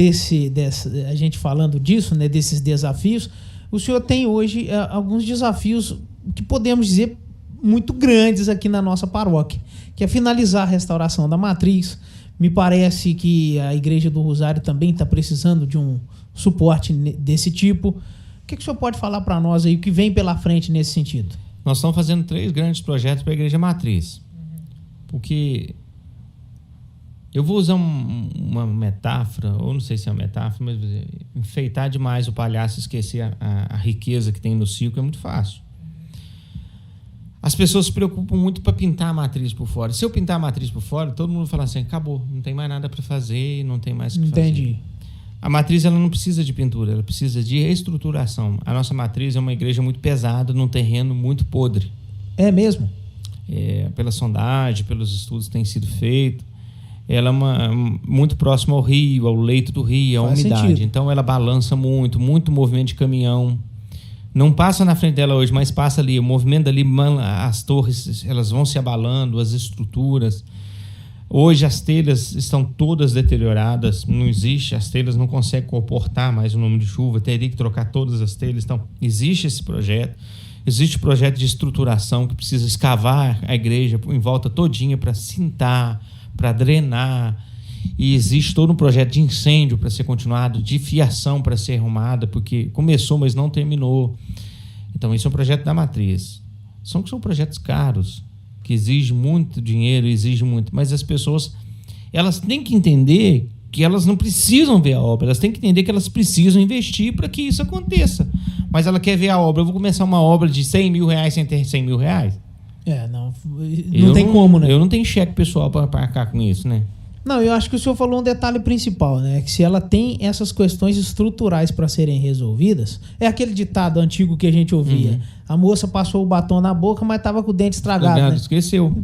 a gente falando disso, né, desses desafios, o senhor tem hoje alguns desafios que podemos dizer muito grandes aqui na nossa paróquia, que é finalizar a restauração da matriz. Me parece que a Igreja do Rosário também está precisando de um suporte desse tipo. O que o senhor pode falar para nós aí, o que vem pela frente nesse sentido? Nós estamos fazendo 3 grandes projetos para a Igreja Matriz. Porque eu vou usar uma metáfora, ou não sei se é uma metáfora, mas enfeitar demais o palhaço e esquecer a riqueza que tem no circo é muito fácil. As pessoas se preocupam muito para pintar a matriz por fora. Se eu pintar a matriz por fora, todo mundo fala assim: acabou, não tem mais nada para fazer, não tem mais o que fazer. Entendi. A matriz ela não precisa de pintura, ela precisa de reestruturação. A nossa matriz é uma igreja muito pesada, num terreno muito podre. É mesmo? Pela sondagem, pelos estudos que têm sido feitos. Ela é muito próxima ao rio, ao leito do rio, à umidade. Sentido. Então ela balança muito movimento de caminhão. Não passa na frente dela hoje, mas passa ali. O movimento dali, as torres, elas vão se abalando, as estruturas. Hoje as telhas estão todas deterioradas, não existe, as telhas não conseguem comportar mais o número de chuva, teria que trocar todas as telhas. Então, existe esse projeto, existe o projeto de estruturação que precisa escavar a igreja em volta todinha para cintar, para drenar, e existe todo um projeto de incêndio para ser continuado, de fiação para ser arrumada, porque começou, mas não terminou. Então, isso é um projeto da matriz. São projetos caros, que exige muito dinheiro, exige muito, mas as pessoas, elas têm que entender que elas não precisam ver a obra, elas têm que entender que elas precisam investir para que isso aconteça. Mas ela quer ver a obra. Eu vou começar uma obra de 100 mil reais sem ter 100 mil reais? Não tem como, né? Eu não tenho cheque pessoal para arcar com isso, né? Não, eu acho que o senhor falou um detalhe principal, né? Que se ela tem essas questões estruturais para serem resolvidas, é aquele ditado antigo que a gente ouvia. Uhum. A moça passou o batom na boca, mas estava com o dente estragado, né? Esqueceu.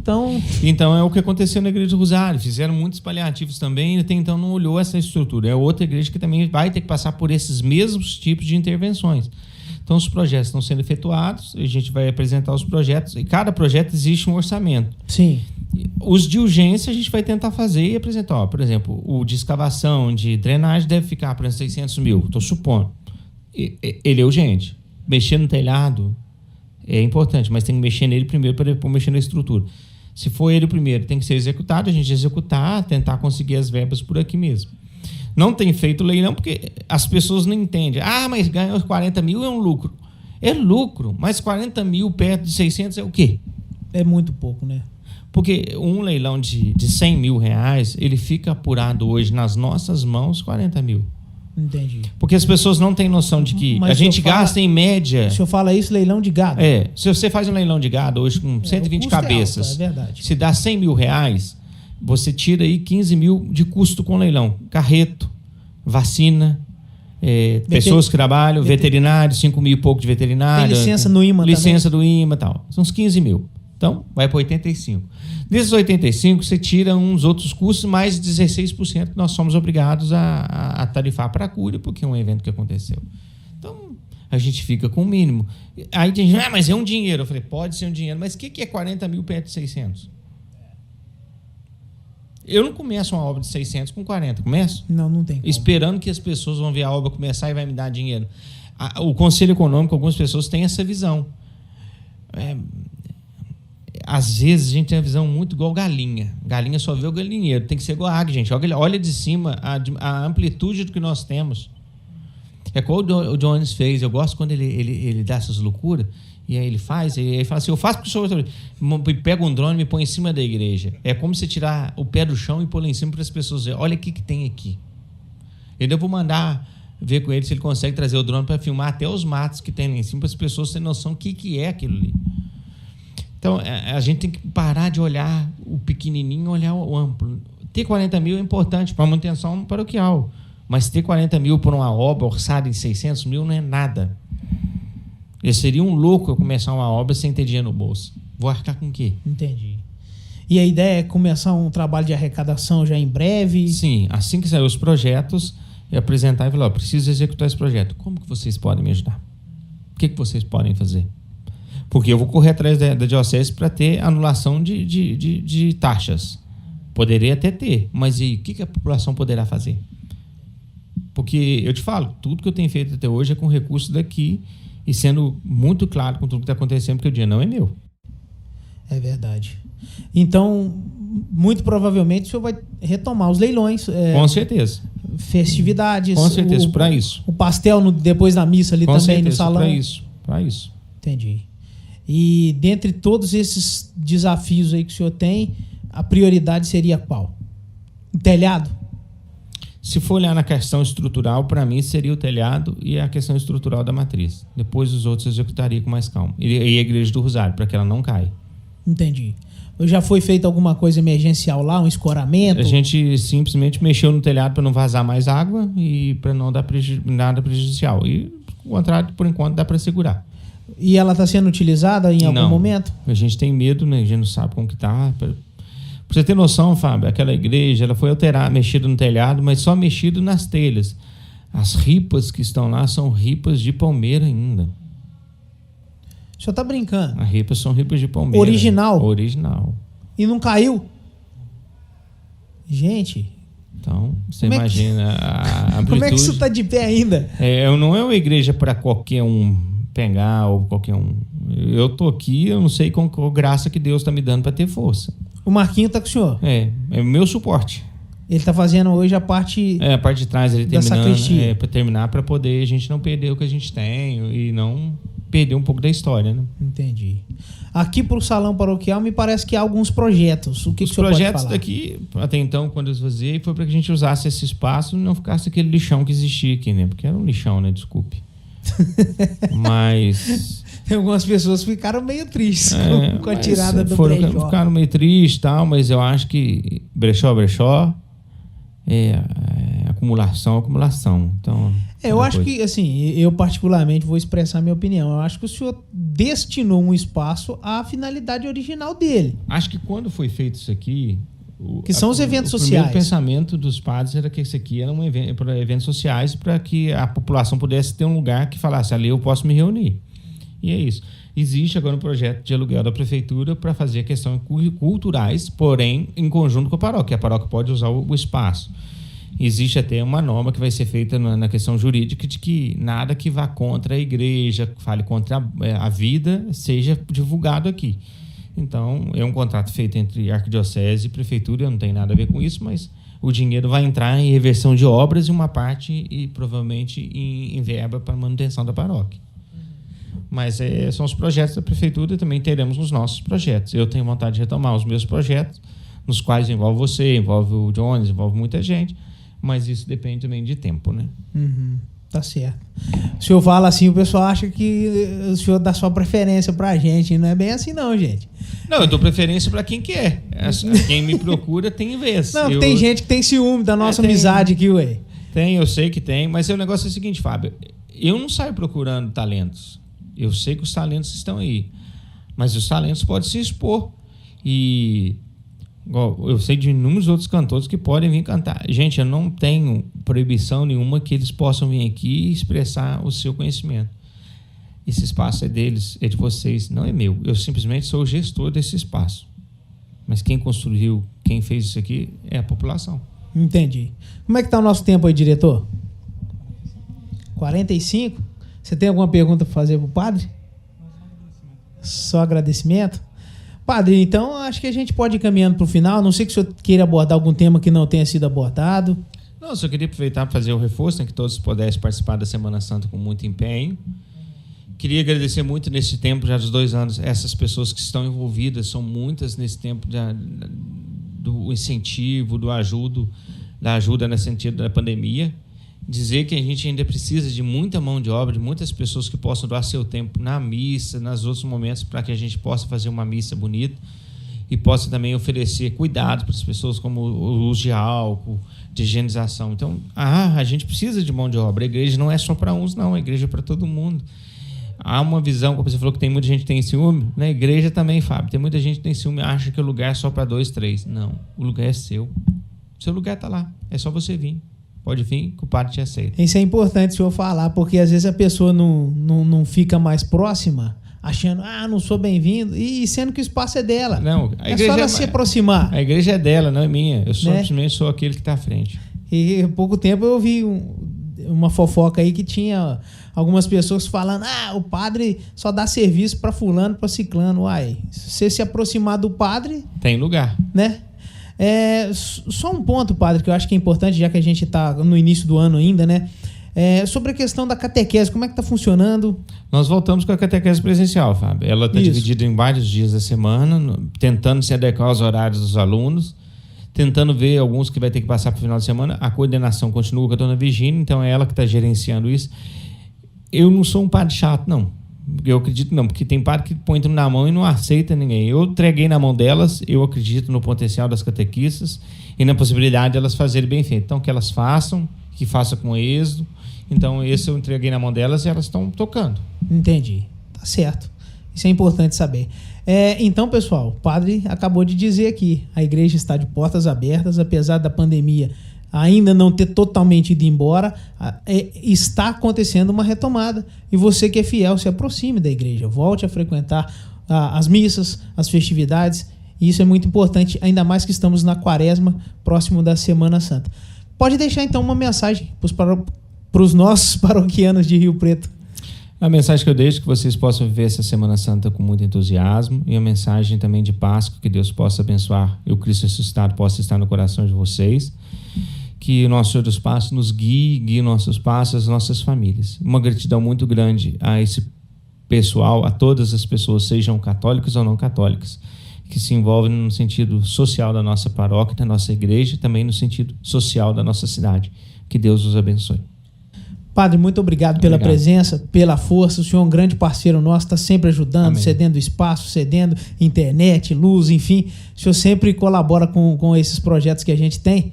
Então é o que aconteceu na Igreja do Rosário. Fizeram muitos paliativos também, até então não olhou essa estrutura. É outra igreja que também vai ter que passar por esses mesmos tipos de intervenções. Então os projetos estão sendo efetuados, a gente vai apresentar os projetos, e cada projeto existe um orçamento. Sim. Os de urgência a gente vai tentar fazer e apresentar. Por exemplo, o de escavação, de drenagem deve ficar para 600 mil, estou supondo. ele é urgente. Mexer no telhado é importante, mas tem que mexer nele primeiro para depois mexer na estrutura. Se for ele primeiro, tem que ser executado, a gente executar, tentar conseguir as verbas por aqui mesmo. Não tem feito leilão porque as pessoas não entendem. Mas ganhou 40 mil é um lucro. É lucro, mas 40 mil perto de 600 é o quê? É muito pouco, né? Porque um leilão de 100 mil reais, ele fica apurado hoje nas nossas mãos 40 mil. Entendi. Porque as pessoas não têm noção de que a gente gasta em média... O senhor fala isso, leilão de gado? Se você faz um leilão de gado hoje com 120 cabeças, é verdade. Se dá 100 mil reais, você tira aí 15 mil de custo com leilão. Carreto, vacina, pessoas que trabalham, veterinário, 5 mil e pouco de veterinário. Tem licença no IMA licença do IMA e tal. São uns 15 mil. Então, vai para 85. Desses 85, você tira uns outros custos, mais 16% que nós somos obrigados a tarifar para a Cúria, porque é um evento que aconteceu. Então, a gente fica com o mínimo. Aí tem gente, mas é um dinheiro. Eu falei, pode ser um dinheiro, mas o que é 40 mil perto de 600? Eu não começo uma obra de 600 com 40, começo? Não tem como. Esperando que as pessoas vão ver a obra começar e vai me dar dinheiro. O Conselho Econômico, algumas pessoas têm essa visão. Às vezes a gente tem a visão muito igual galinha. Galinha só vê o galinheiro. Tem que ser igual a águia, gente. Olha de cima a amplitude do que nós temos. É como o Jones fez. Eu gosto quando ele dá essas loucuras. E aí ele faz, e aí fala assim, eu faço porque o senhor pega um drone e me põe em cima da igreja. É como você tirar o pé do chão e pôr lá em cima para as pessoas verem. Olha o que tem aqui. Eu vou mandar ver com ele se ele consegue trazer o drone para filmar até os matos que tem lá em cima, para as pessoas terem noção do que é aquilo ali. Então, a gente tem que parar de olhar o pequenininho e olhar o amplo. Ter 40 mil é importante para a manutenção paroquial, mas ter 40 mil por uma obra orçada em 600 mil não é nada. Eu seria um louco eu começar uma obra sem ter dinheiro no bolso. Vou arcar com o quê? Entendi. E a ideia é começar um trabalho de arrecadação já em breve? Sim, assim que sair os projetos, eu apresentar e falar, preciso executar esse projeto. Como que vocês podem me ajudar? O que vocês podem fazer? Porque eu vou correr atrás da diocese para ter anulação de taxas. Poderia até ter, mas e o que a população poderá fazer? Porque eu te falo, tudo que eu tenho feito até hoje é com recursos daqui e sendo muito claro com tudo que está acontecendo, porque o dinheiro não é meu. É verdade. Então, muito provavelmente o senhor vai retomar os leilões. Com certeza. Festividades. Com certeza, para isso. O pastel depois da missa ali com também certeza, no salão. Para isso. Entendi. E dentre todos esses desafios aí que o senhor tem, a prioridade seria qual? O telhado? Se for olhar na questão estrutural, para mim seria o telhado e a questão estrutural da matriz. Depois os outros eu executaria com mais calma. E a Igreja do Rosário, para que ela não caia. Entendi. Já foi feita alguma coisa emergencial lá, um escoramento? A gente simplesmente mexeu no telhado para não vazar mais água e para não dar nada prejudicial. E o contrário, por enquanto, dá para segurar. E ela está sendo utilizada em algum momento? A gente tem medo, né? A gente não sabe como que está. Para você ter noção, Fábio, aquela igreja ela foi alterada, mexida no telhado, mas só mexido nas telhas. As ripas que estão lá são ripas de palmeira ainda. O senhor está brincando? As ripas são ripas de palmeira. Original? Original. E não caiu? Gente... Então, você imagina a amplitude. Como é que isso está de pé ainda? Não é uma igreja para qualquer um pegar ou qualquer um. Eu tô aqui, eu não sei com qual graça que Deus está me dando para ter força. O Marquinho tá com o senhor? É o meu suporte. Ele está fazendo hoje a parte... a parte de trás ele terminando. Para terminar, para poder a gente não perder o que a gente tem e não perder um pouco da história, né? Entendi. Aqui para o salão paroquial me parece que há alguns projetos. O que o senhor pode falar? Os projetos daqui, até então, quando eu fazia, foi para que a gente usasse esse espaço e não ficasse aquele lixão que existia aqui, né? Porque era um lixão, né? Desculpe. Mas... Algumas pessoas ficaram meio tristes com a tirada do brechó. Ficaram meio tristes e tal, mas eu acho que brechó acumulação. Então, eu acho que, assim, eu particularmente vou expressar minha opinião. Eu acho que o senhor destinou um espaço à finalidade original dele. Acho que quando foi feito isso aqui... Que são os eventos sociais. O primeiro pensamento dos padres era que isso aqui era para eventos sociais, para que a população pudesse ter um lugar que falasse, ali eu posso me reunir. E é isso. Existe agora um projeto de aluguel da prefeitura para fazer questões culturais, porém em conjunto com a paróquia. A paróquia pode usar o espaço. Existe até uma norma que vai ser feita na questão jurídica de que nada que vá contra a igreja, fale contra a vida, seja divulgado aqui. Então, é um contrato feito entre arquidiocese e prefeitura, não tem nada a ver com isso, mas o dinheiro vai entrar em reversão de obras e uma parte, e provavelmente, em verba para manutenção da paróquia. Mas são os projetos da prefeitura, também teremos os nossos projetos. Eu tenho vontade de retomar os meus projetos, nos quais envolve você, envolve o Jones, envolve muita gente, mas isso depende também de tempo, né? Tá certo. O senhor fala assim, o pessoal acha que o senhor dá sua preferência pra gente. Não é bem assim não, gente. Não, eu dou preferência pra quem quer. Quem me procura tem vez. Não, tem gente que tem ciúme da nossa amizade aqui, ué. Tem, eu sei que tem, mas o negócio é o seguinte, Fábio. Eu não saio procurando talentos. Eu sei que os talentos estão aí. Mas os talentos podem se expor. E... eu sei de inúmeros outros cantores que podem vir cantar. Gente, eu não tenho proibição nenhuma que eles possam vir aqui e expressar o seu conhecimento. Esse espaço é deles, é de vocês, não é meu. Eu simplesmente sou o gestor desse espaço. Mas quem construiu, quem fez isso aqui é a população. Entendi. Como é que está o nosso tempo aí, diretor? 45? Você tem alguma pergunta para fazer para o padre? Só agradecimento? Padre, então acho que a gente pode ir caminhando para o final. A não sei que o senhor queira abordar algum tema que não tenha sido abordado. Não, eu só queria aproveitar para fazer o reforço, né, que todos pudessem participar da Semana Santa com muito empenho. Queria agradecer muito nesse tempo, já dos 2 anos, essas pessoas que estão envolvidas, são muitas nesse tempo do incentivo, da ajuda nesse sentido da pandemia. Dizer que a gente ainda precisa de muita mão de obra, de muitas pessoas que possam doar seu tempo na missa, nos outros momentos, para que a gente possa fazer uma missa bonita e possa também oferecer cuidado para as pessoas, como o uso de álcool, de higienização. Então, a gente precisa de mão de obra. A igreja não é só para uns, não. A igreja é para todo mundo. Há uma visão, como você falou, que tem muita gente que tem ciúme. Na igreja também, Fábio, tem muita gente que tem ciúme e acha que o lugar é só para 2, 3. Não, o lugar é seu. O seu lugar está lá. É só você vir. Pode vir, que o padre te aceita. Isso é importante o senhor falar, porque às vezes a pessoa não fica mais próxima, achando, não sou bem-vindo, e sendo que o espaço é dela. Não, é só ela se aproximar. A igreja é dela, não é minha. Eu simplesmente sou aquele que está à frente. E há pouco tempo eu vi uma fofoca aí que tinha algumas pessoas falando, o padre só dá serviço para fulano, para ciclano. Uai, se você se aproximar do padre... Tem lugar. Né? Só um ponto, padre, que eu acho que é importante, já que a gente está no início do ano ainda, né? Sobre a questão da catequese, como é que está funcionando? Nós voltamos com a catequese presencial, Fábio. Ela está dividida em vários dias da semana, tentando se adequar aos horários dos alunos, tentando ver alguns que vai ter que passar para o final de semana. A coordenação continua com a dona Virgínia, então é ela que está gerenciando isso. Eu não sou um padre chato, não. Eu acredito não, porque tem padre que põe tudo na mão e não aceita ninguém. Eu entreguei na mão delas, eu acredito no potencial das catequistas e na possibilidade de elas fazerem bem feito. Então, que elas façam, que façam com êxito. Então, esse eu entreguei na mão delas e elas estão tocando. Entendi. Tá certo. Isso é importante saber. Então, pessoal, o padre acabou de dizer aqui, a igreja está de portas abertas, apesar da pandemia ainda não ter totalmente ido embora, está acontecendo uma retomada. E você que é fiel, se aproxime da igreja, volte a frequentar as missas, as festividades. E isso é muito importante, ainda mais que estamos na quaresma, próximo da Semana Santa. Pode deixar então uma mensagem para os nossos paroquianos de Rio Preto. A mensagem que eu deixo é que vocês possam viver essa Semana Santa com muito entusiasmo, e a mensagem também de Páscoa, que Deus possa abençoar e o Cristo ressuscitado possa estar no coração de vocês. Que o nosso Senhor dos Passos nos guie nossos passos, as nossas famílias. Uma gratidão muito grande a esse pessoal, a todas as pessoas, sejam católicos ou não católicas, que se envolvem no sentido social da nossa paróquia, da nossa igreja, também no sentido social da nossa cidade. Que Deus os abençoe. Padre, muito obrigado pela presença, pela força. O senhor é um grande parceiro nosso, está sempre ajudando, Amém. Cedendo espaço, cedendo internet, luz, enfim. O senhor sempre colabora com esses projetos que a gente tem.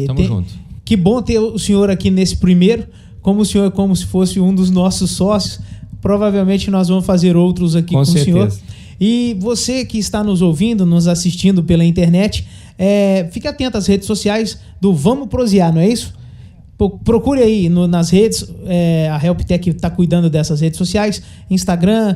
Tamo junto. Que bom ter o senhor aqui nesse primeiro, como o senhor é como se fosse um dos nossos sócios. Provavelmente nós vamos fazer outros aqui com o senhor. E você que está nos ouvindo, nos assistindo pela internet, fique atento às redes sociais do Vamos Prosear, não é isso? Procure aí nas redes, a HelpTech está cuidando dessas redes sociais, Instagram,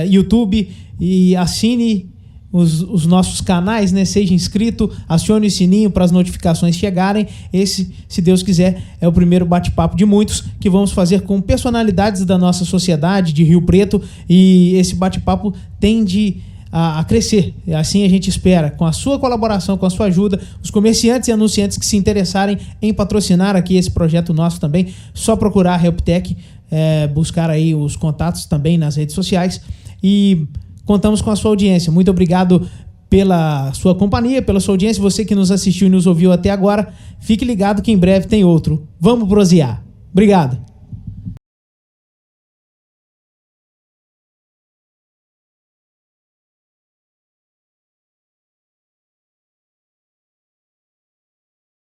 YouTube, e assine os nossos canais, né? Seja inscrito, acione o sininho para as notificações chegarem. Esse, se Deus quiser, é o primeiro bate-papo de muitos que vamos fazer com personalidades da nossa sociedade de Rio Preto, e esse bate-papo tende a crescer. Assim a gente espera, com a sua colaboração, com a sua ajuda, os comerciantes e anunciantes que se interessarem em patrocinar aqui esse projeto nosso também, só procurar a Helptech, buscar aí os contatos também nas redes sociais, e contamos com a sua audiência. Muito obrigado pela sua companhia, pela sua audiência. Você que nos assistiu e nos ouviu até agora, fique ligado que em breve tem outro. Vamos prosear. Obrigado.